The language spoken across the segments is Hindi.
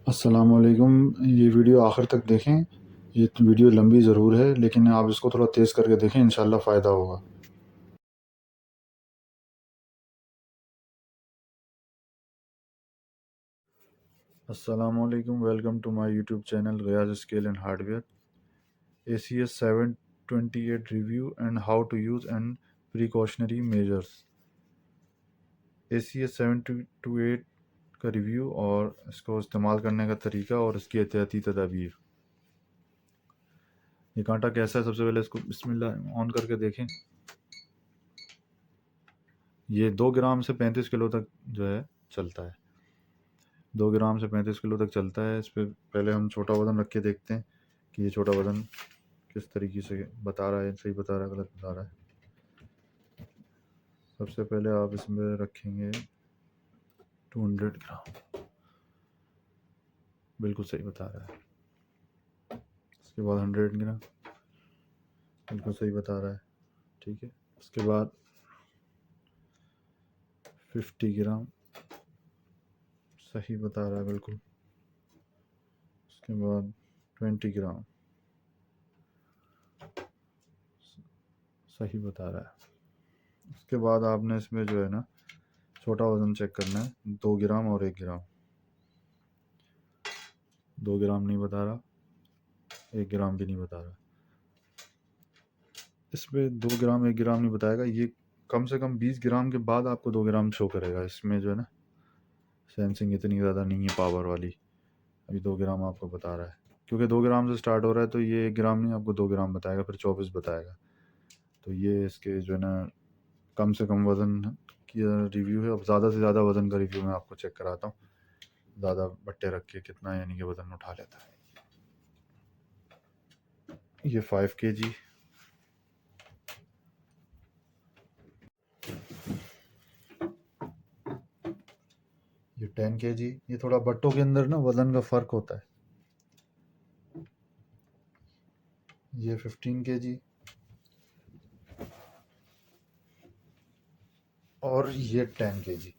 अस्सलामुअलैकुम। ये वीडियो आखिर तक देखें। ये वीडियो लंबी ज़रूर है लेकिन आप इसको थोड़ा तेज़ करके देखें, इंशाल्लाह फ़ायदा होगा। अस्सलामुअलैकुम, welcome to my YouTube channel Riyaz scale and hardware. ACS 728 review and how to use and precautionary measures. ACS 728 का रिव्यू और इसको इस्तेमाल करने का तरीका और इसकी एहतियाती तदाबीर। ये कांटा कैसा है, सबसे पहले इसको बिस्मिल्लाह ऑन करके देखें। ये 2 ग्राम से 35 किलो तक जो है चलता है। 2 ग्राम से 35 किलो तक चलता है। इस पे पहले हम छोटा वज़न रख के देखते हैं कि ये छोटा वज़न किस तरीके से बता रहा है, सही बता रहा है, गलत बता रहा है। सबसे पहले आप इसमें रखेंगे 200 ग्राम, बिल्कुल सही बता रहा है। उसके बाद 100 ग्राम, बिल्कुल सही बता रहा है, ठीक है। उसके बाद 50 ग्राम, सही बता रहा है बिल्कुल। उसके बाद 20 ग्राम, सही बता रहा है। उसके बाद आपने इसमें जो है ना छोटा वज़न चेक करना है, 2 ग्राम और 1 ग्राम। 2 ग्राम नहीं बता रहा, 1 ग्राम भी नहीं बता रहा। इसमें 2 ग्राम 1 ग्राम नहीं बताएगा, ये कम से कम 20 ग्राम के बाद आपको 2 ग्राम शो करेगा। इसमें जो है ना सेंसिंग इतनी ज़्यादा नहीं है पावर वाली। अभी 2 ग्राम आपको बता रहा है, क्योंकि 2 ग्राम से स्टार्ट हो रहा है तो ये 1 ग्राम नहीं, आपको 2 ग्राम बताएगा, फिर 24 बताएगा। तो ये इसके जो है ना कम से कम वज़न की रिव्यू है। अब ज़्यादा से ज़्यादा वज़न का रिव्यू मैं आपको चेक कराता हूँ, ज़्यादा बट्टे रख के कितना यानी कि वज़न उठा लेता है। ये 5 kg, ये 10 kg। ये थोड़ा बट्टों के अंदर ना वज़न का फ़र्क होता है। ये 15 kg और ये 10 kg।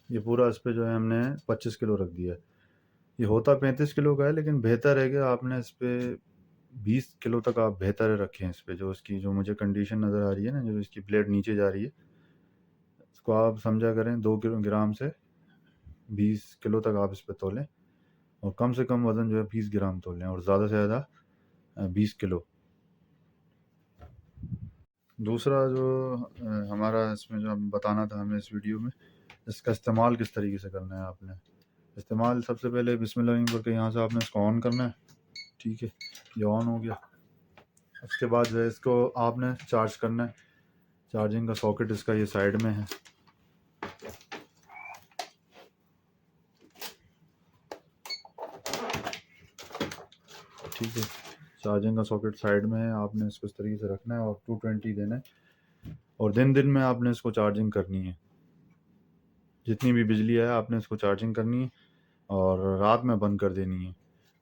ये पूरा इस पे जो है हमने 25 किलो रख दिया है। ये होता 35 किलो का है, लेकिन बेहतर है कि आपने इस पे 20 किलो तक आप बेहतर रखें। इस पे जो इसकी जो मुझे कंडीशन नज़र आ रही है ना, जो इसकी प्लेट नीचे जा रही है, इसको आप समझा करें 2 ग्राम से 20 किलो तक आप इस पे तोलें, और कम से कम वज़न जो है 20 ग्राम तोलें, और ज़्यादा से ज़्यादा 20 किलो। दूसरा जो हमारा इसमें जो बताना था हमें इस वीडियो में, इसका इस्तेमाल किस तरीके से करना है। आपने इस्तेमाल सबसे पहले बिस्मिल्लाह करके यहाँ से आपने इसको ऑन करना है, ठीक है। ये ऑन हो गया। उसके बाद जो है इसको आपने चार्ज करना है। चार्जिंग का सॉकेट इसका ये साइड में है, ठीक है। चार्जिंग का सॉकेट साइड में है, आपने इसको इस तरीके से रखना है और 220 देना है, और दिन दिन में आपने इसको चार्जिंग करनी है। जितनी भी बिजली है आपने इसको चार्जिंग करनी है और रात में बंद कर देनी है।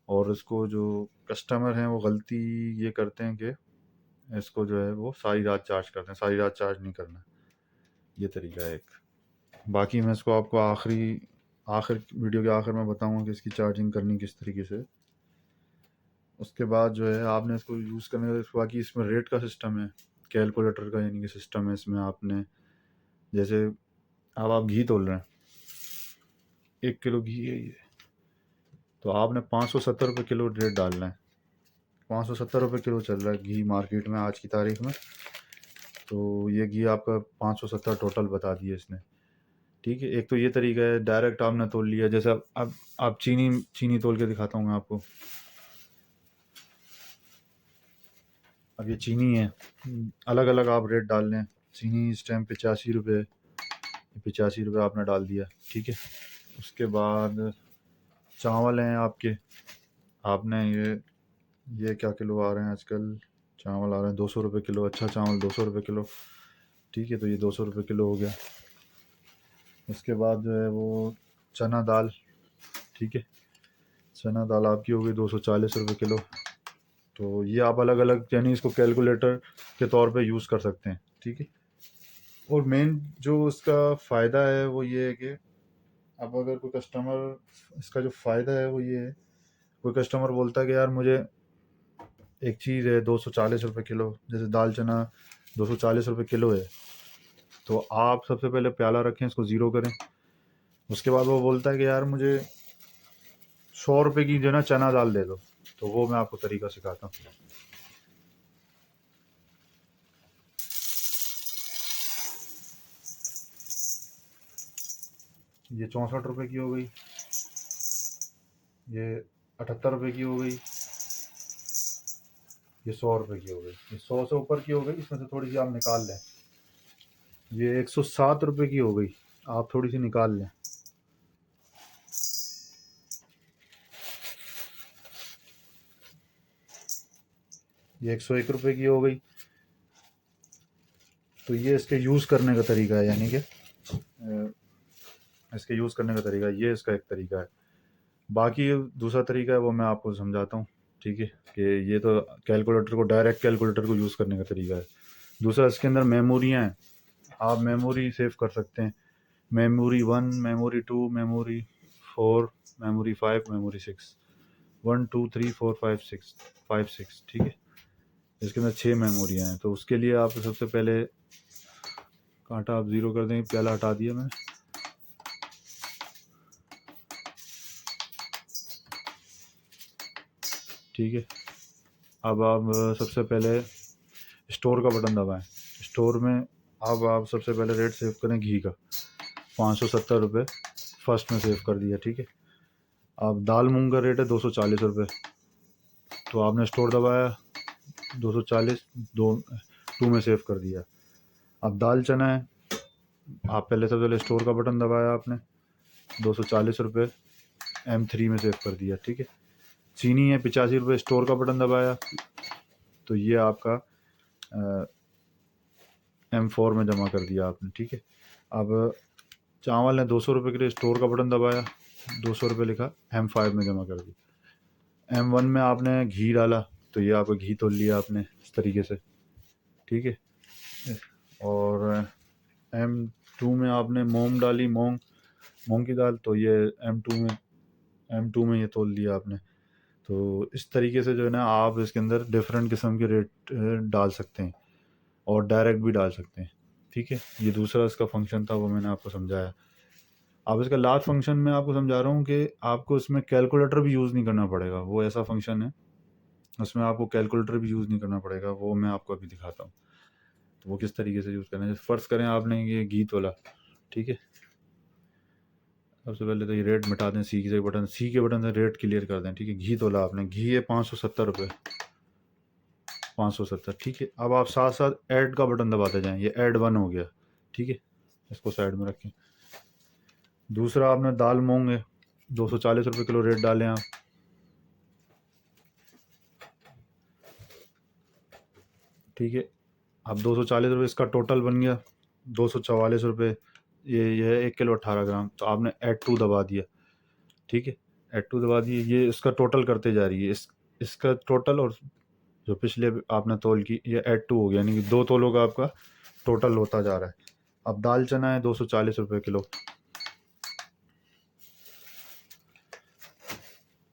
और इसको जो कस्टमर हैं वो गलती ये करते हैं कि इसको जो है वो सारी रात चार्ज करते हैं। सारी रात चार्ज नहीं करना, ये तरीका है एक। बाकी मैं इसको आपको आखिर वीडियो के आखिर में बताऊंगा कि इसकी चार्जिंग करनी किस तरीके से। उसके बाद जो है आपने इसको यूज़ करने का, बाकी इसमें रेट का सिस्टम है, कैलकुलेटर का यानी कि सिस्टम है। इसमें आपने जैसे अब आप घी तोल रहे हैं, 1 किलो घी है ये, तो आपने 570 रुपये किलो रेट डालना है। 570 रुपये किलो चल रहा है घी मार्केट में आज की तारीख में। तो ये घी आपका 570 टोटल बता दिया इसने, ठीक है। एक तो ये तरीका है, डायरेक्ट आपने तोल लिया। जैसे अब आप चीनी तोल के दिखाता हूँ मैं आपको। अब ये चीनी है, अलग अलग आप रेट डाल लें। चीनी इस टाइम 85 रुपये, 85 रुपये आपने डाल दिया, ठीक है। उसके बाद चावल हैं आपके, आपने ये क्या किलो आ रहे हैं आजकल, चावल आ रहे हैं 200 रुपये किलो। अच्छा चावल 200 रुपये किलो, ठीक है। तो ये 200 रुपये किलो हो गया। उसके बाद जो है वो चना दाल, ठीक है। चना दाल आपकी हो गई 240 रुपये किलो, तो ये आप अलग अलग यानी इसको कैलकुलेटर के तौर पे यूज़ कर सकते हैं, ठीक है। और मेन जो इसका फ़ायदा है वो ये है कि अब अगर कोई कस्टमर, इसका जो फ़ायदा है वो ये है, कोई कस्टमर बोलता है कि यार मुझे एक चीज़ है 240 रुपये किलो, जैसे दाल चना 240 रुपये किलो है, तो आप सबसे पहले प्याला रखें, इसको ज़ीरो करें। उसके बाद वो बोलता है कि यार मुझे 100 रुपये की जो है ना चना दाल दे दो, तो वो मैं आपको तरीका सिखाता हूँ। ये 64 रुपये की हो गई, ये 78 रुपये की हो गई, ये 100 रुपये की हो गई, ये 100 से ऊपर की हो गई, इसमें से थोड़ी सी आप निकाल लें। ये 107 रुपये की हो गई, आप थोड़ी सी निकाल लें। ये 101 रुपये की हो गई। तो ये इसके यूज़ करने का तरीका है, यानी कि इसके यूज़ करने का तरीका, ये इसका एक तरीका है। बाकी दूसरा तरीका है वो मैं आपको समझाता हूँ, ठीक है, कि ये तो कैलकुलेटर को, डायरेक्ट कैलकुलेटर को यूज़ करने का तरीका है। दूसरा, इसके अंदर मेमोरियाँ हैं, आप मेमोरी सेव कर सकते हैं। Memory 1, memory 2, memory 4, memory 5, memory 6, 1 2 3 4 5 6, 5 6, ठीक है। इसके अंदर 6 मेमोरियाँ हैं। तो उसके लिए आप सबसे पहले कांटा आप ज़ीरो कर देंगे, प्याला हटा दिया मैंने। ठीक है, अब आप सबसे पहले स्टोर का बटन दबाएं। स्टोर में अब आप सबसे पहले रेट सेव करें घी का, 570 रुपये फर्स्ट में सेव कर दिया, ठीक है। अब दाल मूंग का रेट है 240 रुपये, तो आपने स्टोर दबाया, 240 टू में सेव कर दिया। अब दाल चना है, आप पहले सबसे पहले स्टोर का बटन दबाया आपने, 240 रुपये M3 में सेव कर दिया, ठीक है। चीनी है 85 रुपये, स्टोर का बटन दबाया, तो ये आपका M4 में जमा कर दिया आपने, ठीक है। अब चावल है 200 रुपये के लिए, स्टोर का बटन दबाया, 200 रुपये लिखा, M5 में जमा कर दिया। M1 में आपने घी डाला, तो ये आपका घी तोल लिया आपने इस तरीके से, ठीक है। और M2 में आपने मूंग डाली, मूंग की दाल, तो ये M2 में ये तोल दिया आपने। तो इस तरीके से जो है ना आप इसके अंदर डिफरेंट किस्म के रेट डाल सकते हैं और डायरेक्ट भी डाल सकते हैं, ठीक है। ये दूसरा इसका फंक्शन था, वो मैंने आपको समझाया। अब इसका लास्ट फंक्शन मैं आपको समझा रहा हूँ कि आपको इसमें कैलकुलेटर भी यूज़ नहीं करना पड़ेगा। वो ऐसा फंक्शन है, उसमें आपको कैलकुलेटर भी यूज़ नहीं करना पड़ेगा, वो मैं आपको अभी दिखाता हूँ। तो वो किस तरीके से यूज़ करना है। फ़र्ज़ करें आपने ये घी तोला, ठीक है। सबसे पहले तो ये रेट मिटा दें, सी के बटन से रेट क्लियर कर दें, ठीक है। घी तोला आपने, घी है 570 रुपये, 570, ठीक है। अब आप साथ साथ ऐड का बटन दबाते जाएं, ये ऐड 1 हो गया, ठीक है। इसको साइड में रखें। दूसरा आपने दाल मूंग है 240 रुपये किलो, रेट डालें आप, ठीक है। अब 240 रुपये इसका टोटल बन गया, 244 रुपये। ये है 1 किलो 18 ग्राम, तो आपने ऐड 2 दबा दिया, ठीक है। ऐड 2 दबा दिए, ये इसका टोटल करते जा रही है, इसका टोटल, और जो पिछले आपने तोल की, ये ऐड 2 हो गया, यानी कि 2 तोलों का आपका टोटल होता जा रहा है। अब दाल चना है 240 रुपये किलो,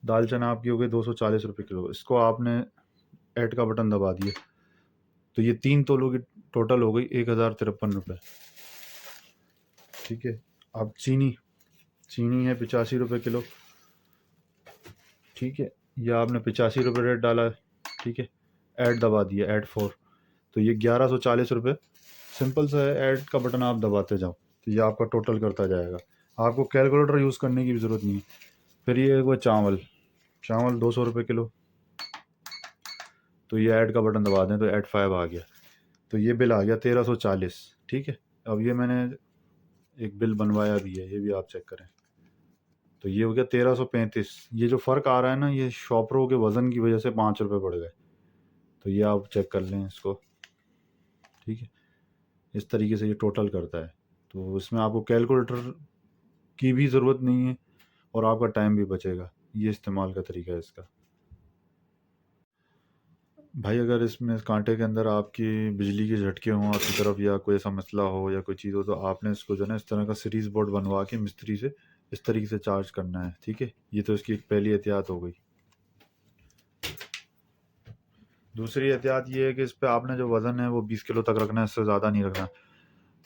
दाल चना आपकी हो गई 240 रुपये किलो, इसको आपने ऐड का बटन दबा दिया, तो ये 3 तोलों की टोटल हो गई 1053 रुपये, ठीक है। अब चीनी है 85 रुपये किलो, ठीक है। ये आपने 85 रुपये रेट डाला है, ठीक है। ऐड दबा दिया, ऐड 4, तो ये 1140 रुपये। सिंपल सा है, ऐड का बटन आप दबाते जाओ, तो ये आपका टोटल करता जाएगा, आपको कैलकुलेटर यूज़ करने की भी ज़रूरत नहीं है। फिर ये वो चावल 200 रुपये किलो, तो ये ऐड का बटन दबा दें, तो ऐड 5 आ गया, तो ये बिल आ गया 1340, ठीक है। अब ये मैंने एक बिल बनवाया भी है, ये भी आप चेक करें, तो ये हो गया 1335। ये जो फ़र्क आ रहा है ना, ये शॉपरों के वज़न की वजह से 5 रुपये बढ़ गए, तो ये आप चेक कर लें इसको, ठीक है। इस तरीके से ये टोटल करता है, तो इसमें आपको कैलकुलेटर की भी ज़रूरत नहीं है और आपका टाइम भी बचेगा। ये इस्तेमाल का तरीका है इसका। भाई अगर इसमें इस कांटे के अंदर आपकी बिजली के झटके हों आपकी तरफ, या कोई ऐसा मसला हो या कोई चीज़ हो, तो आपने इसको जो है ना इस तरह का सीरीज़ बोर्ड बनवा के मिस्त्री से इस तरीके से चार्ज करना है, ठीक है। ये तो इसकी एक पहली एहतियात हो गई। दूसरी एहतियात ये है कि इस पे आपने जो वज़न है वो 20 किलो तक रखना है, इससे ज़्यादा नहीं रखना।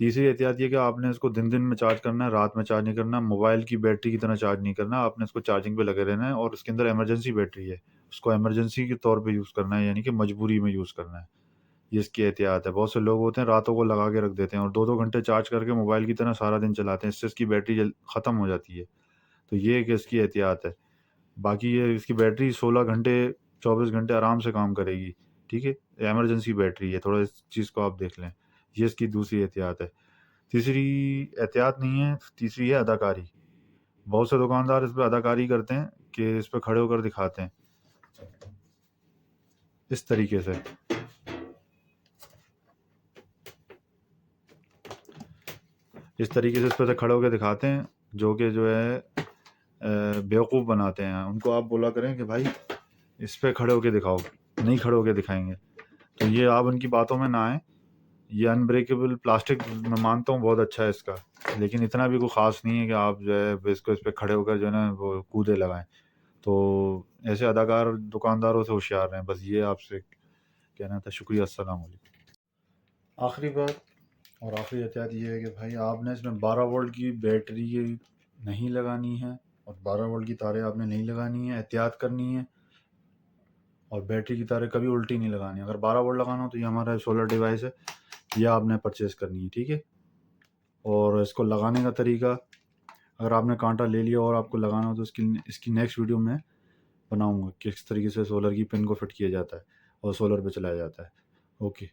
तीसरी एहतियात ये कि आपने इसको दिन-दिन में चार्ज करना है, रात में चार्ज नहीं करना। मोबाइल की बैटरी की तरह चार्ज नहीं करना, आपने इसको चार्जिंग पे लगे रहना है। और इसके अंदर इमरजेंसी बैटरी है, उसको इमरजेंसी के तौर पे यूज़ करना है, यानी कि मजबूरी में यूज़ करना है। ये इसकी एहतियात है। बहुत से लोग होते हैं रातों को लगा के रख देते हैं और 2-2 घंटे चार्ज करके मोबाइल की तरह सारा दिन चलाते हैं, इससे इसकी बैटरी ख़त्म हो जाती है। तो ये एक इसकी एहतियात है। बाकी ये इसकी बैटरी 16 घंटे 24 घंटे आराम से काम करेगी, ठीक है। इमरजेंसी बैटरी है, थोड़ा इस चीज़ को आप देख लें। ये इसकी दूसरी एहतियात है। तीसरी एहतियात नहीं है, तीसरी है अदाकारी। बहुत से दुकानदार इस पे अदाकारी करते हैं कि इस पे खड़े होकर दिखाते हैं इस तरीके से। इस तरीके से इस पे खड़े होकर दिखाते हैं, जो कि जो है बेवकूफ़ बनाते हैं। उनको आप बोला करें कि भाई इस पे खड़े होके दिखाओ, नहीं खड़े होके दिखाएंगे। तो ये आप उनकी बातों में ना आए। ये अनब्रेकेबल प्लास्टिक मैं मानता हूँ बहुत अच्छा है इसका, लेकिन इतना भी कोई ख़ास नहीं है कि आप जो है इसको इस पे खड़े होकर जो है ना वो कूदे लगाएं। तो ऐसे अदाकार दुकानदारों से होशियार रहें, बस ये आपसे कहना था। शुक्रिया, अस्सलाम वालेकुम। आखिरी बात और आखिरी एहतियात ये है कि भाई आपने इसमें 12 वोल्ट की बैटरी नहीं लगानी है और 12 वोल्ट की तारें आपने नहीं लगानी है, एहतियात करनी है। और बैटरी की तारें कभी उल्टी नहीं लगानी। अगर 12 वोल्ट लगाना हो तो ये हमारा सोलर डिवाइस है, ये आपने परचेज़ करनी है, ठीक है। और इसको लगाने का तरीका, अगर आपने कांटा ले लिया और आपको लगाना हो तो इसकी नेक्स्ट वीडियो में बनाऊंगा किस तरीके से सोलर की पिन को फिट किया जाता है और सोलर पे चलाया जाता है। ओके।